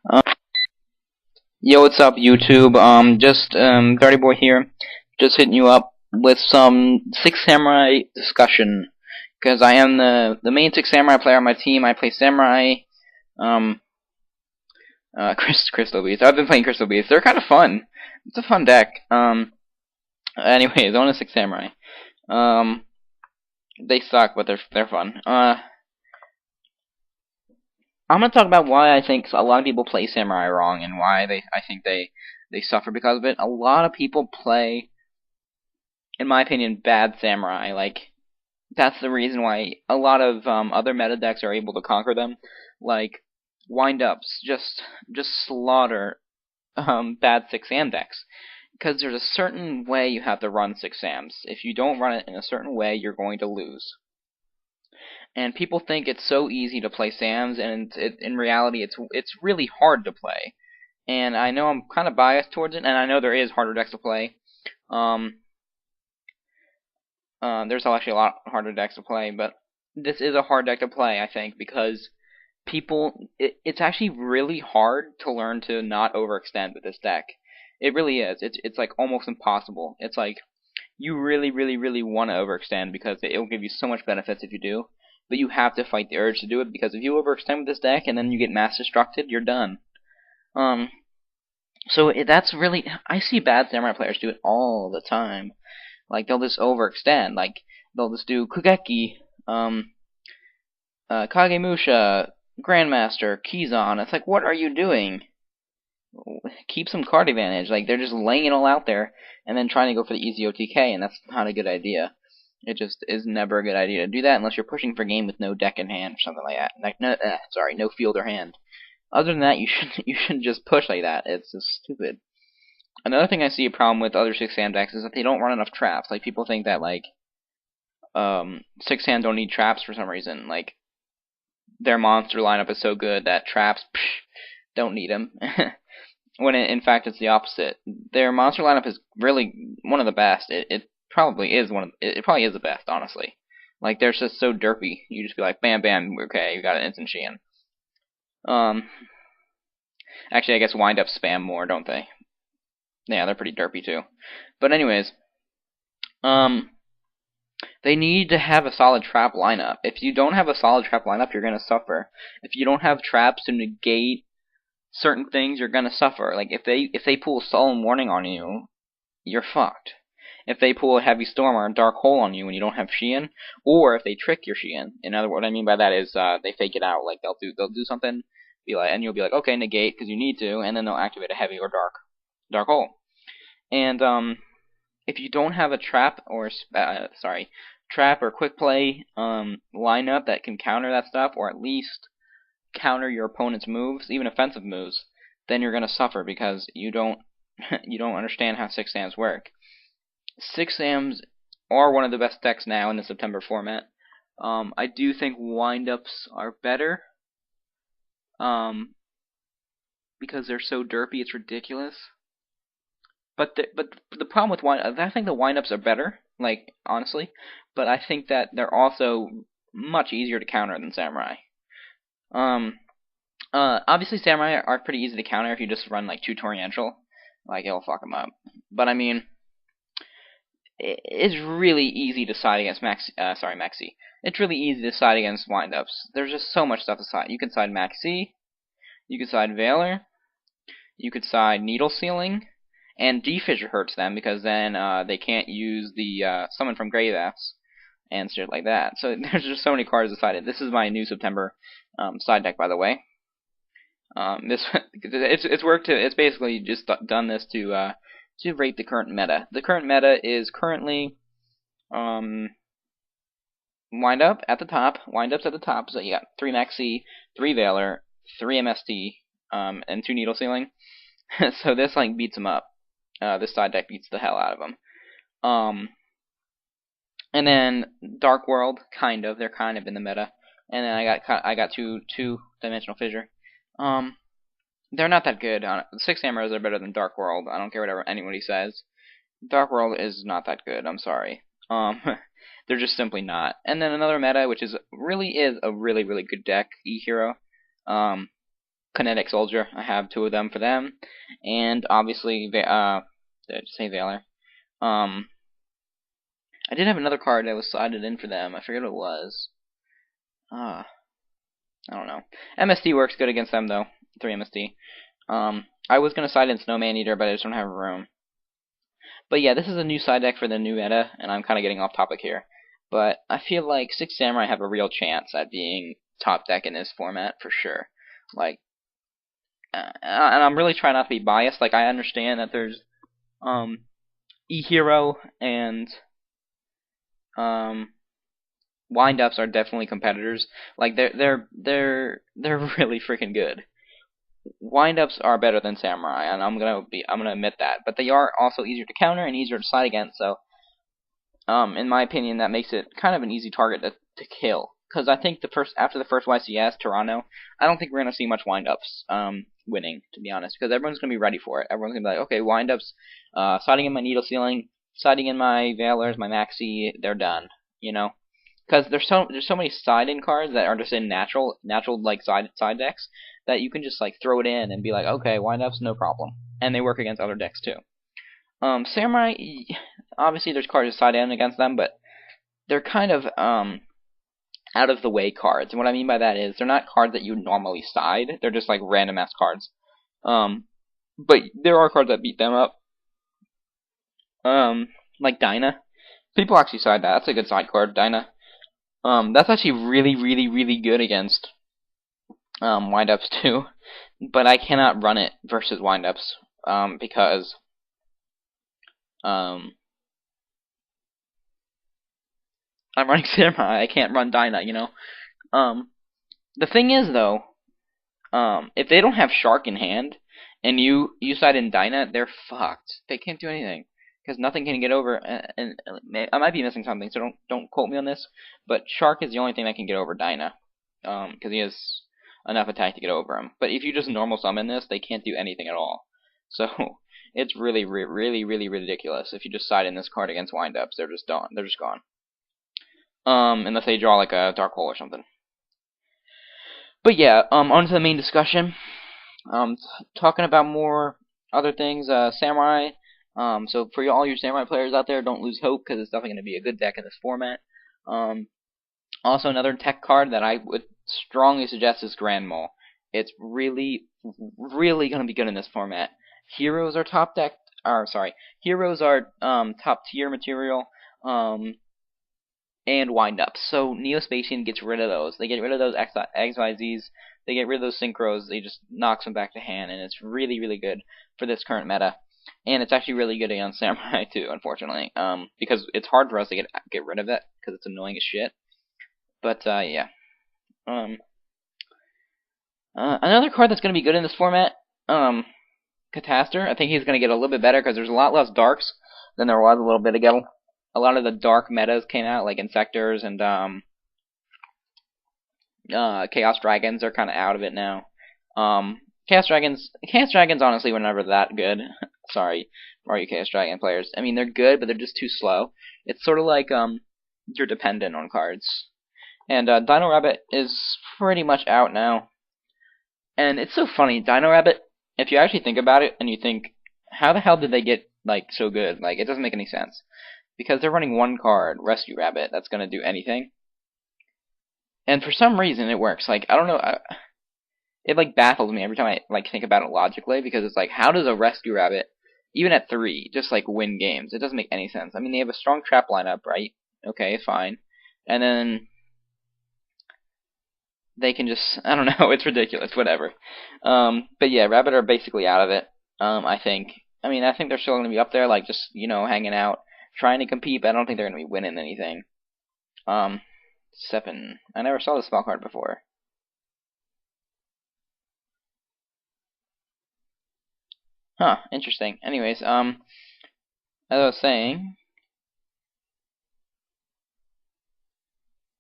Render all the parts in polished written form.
Um, Yo, what's up, YouTube? Dartyboy here. Just hitting you up with some Six Samurai discussion, because I am the main Six Samurai player on my team. I play Samurai, um, Crystal Beasts. I've been playing Crystal Beasts. They're kind of fun. It's a fun deck. Anyways, on a Six Samurai. Um, they suck, but they're fun. I'm gonna talk about why I think a lot of people play Samurai wrong and why I think they suffer because of it. A lot of people play, in my opinion, bad Samurai. Like, that's the reason why a lot of other meta decks are able to conquer them. Like, wind-ups just slaughter bad 6-Sam decks. Because there's a certain way you have to run 6-Sams. If you don't run it in a certain way, you're going to lose. And people think it's so easy to play Sams, and in reality, it's really hard to play. And I know I'm kind of biased towards it, and I know there is harder decks to play. Um, there's actually a lot harder decks to play, but this is a hard deck to play, I think, because it's actually really hard to learn to not overextend with this deck. It really is. It's like almost impossible. It's like you really, really, really want to overextend because it'll give you so much benefits if you do. But you have to fight the urge to do it because if you overextend with this deck and then you get mass destructed, you're done. Um, that's really, I see bad samurai players do it all the time. Like they'll just overextend. Like they'll just do Kugeki, Kagemusha, Grandmaster, Kizan. It's like, what are you doing? Keep some card advantage. Like they're just laying it all out there and then trying to go for the easy OTK, and that's not a good idea. It just is never a good idea to do that unless you're pushing for game with no deck in hand or something like that. Like no field or hand. Other than that, you shouldn't just push like that. It's just stupid. Another thing I see a problem with other 6-Sam decks is that they don't run enough traps. Like people think that like 6-Sam don't need traps for some reason. Like their monster lineup is so good that traps don't need them. When in fact it's the opposite. Their monster lineup is really one of the best. It probably is it probably is the best, honestly. Like they're just so derpy. You just be like, bam, bam, okay, you got an instant Sheehan. Um, Actually, I guess wind up spam more, don't they? Yeah, they're pretty derpy too. But anyways, um, they need to have a solid trap lineup. If you don't have a solid trap lineup, you're gonna suffer. If you don't have traps to negate certain things, you're gonna suffer. Like if they pull Solemn Warning on you, you're fucked. If they pull a Heavy Storm or a Dark Hole on you when you don't have Sheehan, or if they trick your Sheehan. In other words, what I mean by that is they fake it out. Like they'll do something, be like, and you'll be like, okay, negate because you need to, and then they'll activate a Heavy or Dark Hole. And if you don't have a trap or trap or quick play lineup that can counter that stuff, or at least counter your opponent's moves, even offensive moves, then you're gonna suffer because you don't you don't understand how 6-Sams work. 6-Sams are one of the best decks now in the September format. I do think windups are better because they're so derpy, it's ridiculous. But the problem with I think the windups are better, like honestly, but I think that they're also much easier to counter than Samurai. Um, Obviously Samurai are pretty easy to counter if you just run like tutorial, like it'll fuck them up. But I mean, it's really easy to side against Maxi. It's really easy to side against windups. There's just so much stuff to side. You can side Maxi, you could side Veiler, you could side Needle Sealing, and D-Fissure hurts them because then they can't use the Summon from Grave Apps and shit like that. So there's just so many cards decided. This is my new September side deck, by the way. It's worked to, it's basically just done this to rate the current meta. The current meta is currently windups at the top. So you got 3 Maxi, 3 Veiler, 3 MST, and 2 Needle Sealing. So this like beats them up. This side deck beats the hell out of them. And then Dark World, they're kind of in the meta. And then I got two-dimensional Fissure. They're not that good. 6 Arrows are better than Dark World. I don't care whatever anybody says. Dark World is not that good. I'm sorry. They're just simply not. And then another meta, which really is a really good deck, E-Hero. Kinetic Soldier. I have 2 of them for them, and obviously, did I just say Valor? I did have another card that was sided in for them. I forget what it was. I don't know. MST works good against them though. 3 MST. I was gonna side in Snowman Eater, but I just don't have room. But yeah, this is a new side deck for the new meta, and I'm kind of getting off topic here. But I feel like 6 Samurai have a real chance at being top deck in this format for sure. Like, and I'm really trying not to be biased. Like, I understand that there's E-Hero and Wind-Ups are definitely competitors. Like, they're really freaking good. Wind-Ups are better than Samurai, and I'm gonna admit that. But they are also easier to counter and easier to side against. So, in my opinion, that makes it kind of an easy target to kill. Because I think after the first YCS Toronto, I don't think we're gonna see much Wind-Ups winning, to be honest. Because everyone's gonna be ready for it. Everyone's gonna be like, okay, Wind-Ups, siding in my Needle Ceiling, siding in my Valors, my Maxi, they're done. You know. Because there's so many side-in cards that are just in natural like side decks that you can just like throw it in and be like, okay, Wind-Ups, no problem, and they work against other decks too. Samurai, obviously there's cards to side in against them, but they're kind of out of the way cards. And what I mean by that is they're not cards that you normally side. They're just like random ass cards. But there are cards that beat them up. Like Dyna. People actually side that. That's a good side card, Dyna. That's actually really good against Wind-Ups too, but I cannot run it versus Wind-Ups because I'm running Samurai. I can't run Dyna, you know. The thing is though, if they don't have Shark in hand and you side in Dyna, they're fucked. They can't do anything. Because nothing can get over, and I might be missing something, so don't quote me on this. But Shark is the only thing that can get over Dyna, because he has enough attack to get over him. But if you just normal summon this, they can't do anything at all. So it's really ridiculous if you just side in this card against Wind-Ups. They're just done. They're just gone. Unless they draw like a Dark Hole or something. But yeah, on to the main discussion. Talking about more other things. Samurai. So for all your Samurai players out there, don't lose hope because it's definitely going to be a good deck in this format. Also, another tech card that I would strongly suggest is Grand Mole. It's really going to be good in this format. Heroes are top deck. Heroes are top tier material. And Wind-Ups. So Neospatian gets rid of those. They get rid of those XYZs. They get rid of those synchros. They just knocks them back to hand, and it's really good for this current meta. And it's actually really good against Samurai too, unfortunately, because it's hard for us to get rid of it because it's annoying as shit. But yeah, another card that's gonna be good in this format, Catastor. I think he's gonna get a little bit better because there's a lot less darks than there was a little bit ago. A lot of the dark metas came out, like Insectors and Chaos Dragons are kind of out of it now. Chaos Dragons honestly were never that good. Sorry, for all you Chaos Dragon players. I mean, they're good, but they're just too slow. It's sort of like you're dependent on cards. And Dino Rabbit is pretty much out now. And it's so funny, Dino Rabbit, if you actually think about it and you think, how the hell did they get like so good? Like, it doesn't make any sense. Because they're running one card, Rescue Rabbit, that's going to do anything. And for some reason it works. Like, I don't know, it like baffles me every time I like think about it logically, because it's like, how does a Rescue Rabbit, even at 3, just like win games? It doesn't make any sense. I mean, they have a strong trap lineup, right? Okay, fine. And then they can just, I don't know, it's ridiculous, whatever. But yeah, Rabbit are basically out of it, I think. I mean, I think they're still going to be up there, like, just, you know, hanging out, trying to compete, but I don't think they're going to be winning anything. 7. I never saw this spell card before. Huh, interesting. Anyways, as I was saying,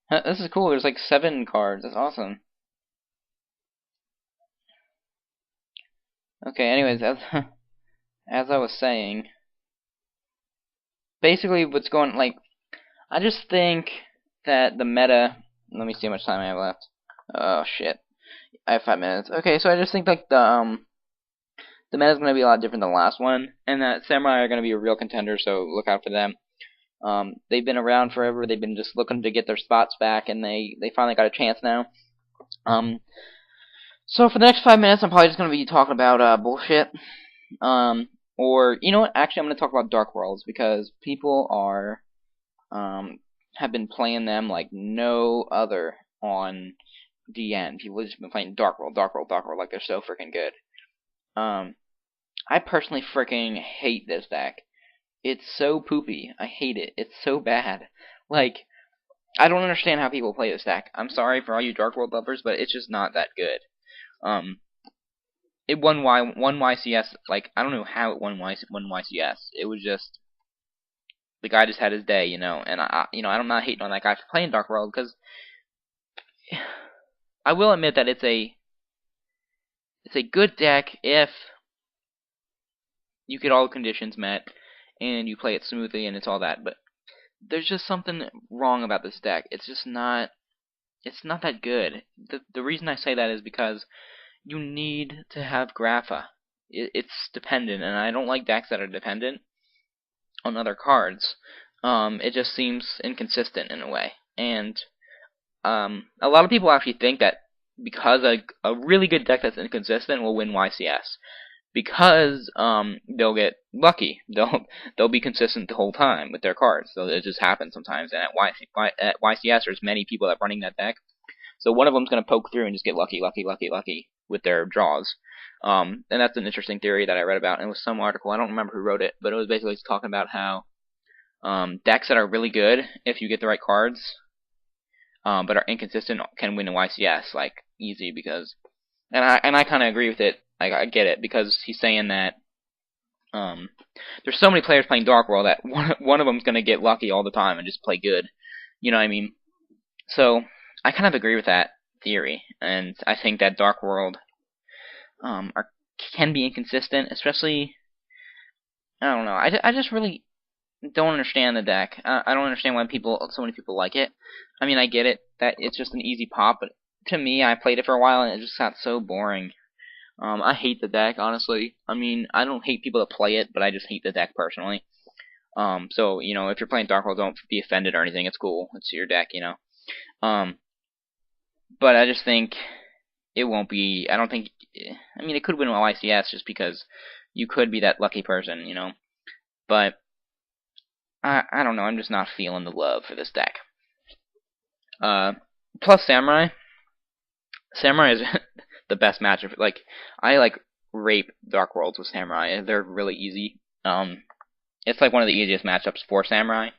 this is cool. There's like 7 cards. That's awesome. Okay, anyways, as I was saying, basically what's going, like, I just think that the meta, let me see how much time I have left. Oh, shit. I have 5 minutes. Okay, so I just think like the meta is going to be a lot different than the last one, and that Samurai are going to be a real contender. So look out for them. They've been around forever. They've been just looking to get their spots back, and they finally got a chance now. So for the next 5 minutes, I'm probably just going to be talking about bullshit. Or you know what? Actually, I'm going to talk about Dark Worlds because people are have been playing them like no other on DN. People have just been playing Dark World, Dark World, Dark World like they're so freaking good. I personally freaking hate this deck. It's so poopy. I hate it. It's so bad. Like, I don't understand how people play this deck. I'm sorry for all you Dark World lovers, but it's just not that good. It won one YCS. Like, I don't know how it won YCS. It was just the guy just had his day, you know. And I'm not hating on that guy for playing Dark World because I will admit that it's a good deck if you get all the conditions met and you play it smoothly and it's all that. But there's just something wrong about this deck. It's just not. It's not that good. The reason I say that is because you need to have Grapha. It's dependent, and I don't like decks that are dependent on other cards. It just seems inconsistent in a way. And a lot of people actually think that because a really good deck that's inconsistent will win YCS. Because they'll get lucky. They'll be consistent the whole time with their cards. So it just happens sometimes. And at YCS, there's many people that are running that deck. So one of them's going to poke through and just get lucky with their draws. And that's an interesting theory that I read about. And it was some article. I don't remember who wrote it, but it was basically talking about how decks that are really good, if you get the right cards, but are inconsistent, can win a YCS like easy because. And I kind of agree with it. I get it because he's saying that there's so many players playing Dark World that one of them's gonna get lucky all the time and just play good. You know what I mean? So I kind of agree with that theory, and I think that Dark World can be inconsistent, especially. I don't know. I just really don't understand the deck. I don't understand why so many people like it. I mean, I get it that it's just an easy pop, but to me, I played it for a while and it just got so boring. I hate the deck, honestly. I mean, I don't hate people that play it, but I just hate the deck personally. So, you know, if you're playing Dark World, don't be offended or anything. It's cool. It's your deck, you know. But I just think it won't be. I don't think. I mean, it could win YCS just because you could be that lucky person, you know. But I don't know. I'm just not feeling the love for this deck. Plus Samurai. Samurai is the best matchup. Like, I rape Dark Worlds with Samurai. They're really easy. It's like one of the easiest matchups for Samurai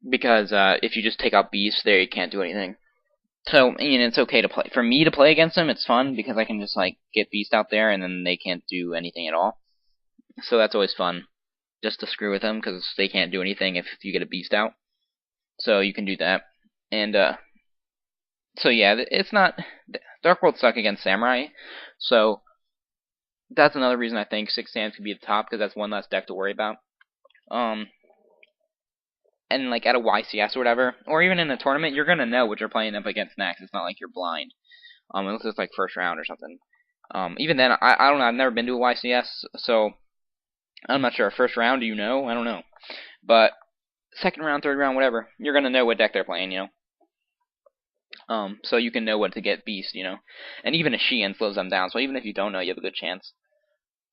because if you just take out Beast, there you can't do anything. So it's okay to play. For me to play against them, it's fun because I can just get Beast out there and then they can't do anything at all. So that's always fun, just to screw with them because they can't do anything if you get a Beast out. So you can do that, and so yeah, it's not. Dark World suck against Samurai, so that's another reason I think 6 Sands could be the top, because that's one less deck to worry about. And at a YCS or whatever, or even in a tournament, you're gonna know what you're playing up against next. It's not like you're blind, unless it's first round or something. Even then, I don't know. I've never been to a YCS, so I'm not sure. First round, do you know? I don't know. But second round, third round, whatever, you're gonna know what deck they're playing, you know. So you can know what to get Beast, you know. And even a Sheehan slows them down, so even if you don't know, you have a good chance.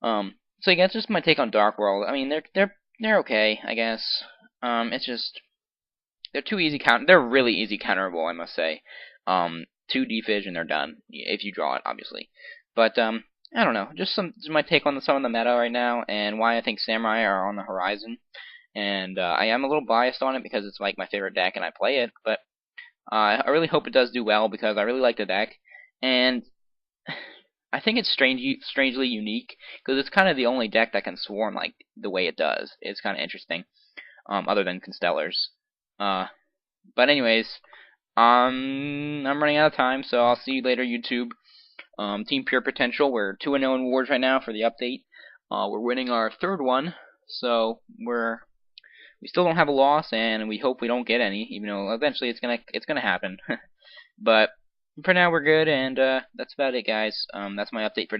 So yeah, it's just my take on Dark World. I mean, they're okay, I guess. It's just they're too easy they're really easy counterable, I must say. 2 Defige and they're done if you draw it, obviously. But I don't know, just my take on some of the meta right now and why I think Samurai are on the horizon. And I am a little biased on it because it's my favorite deck and I play it, but I really hope it does do well because I really like the deck, and I think it's strangely unique because it's kind of the only deck that can swarm the way it does. It's kind of interesting, other than Constellars. But anyways, I'm running out of time, so I'll see you later, YouTube. Team Pure Potential, we're 2-0 in wars right now for the update. We're winning our 3rd one, so we still don't have a loss, and we hope we don't get any, even though eventually it's gonna happen. But For now, we're good, and that's about it, guys. That's my update for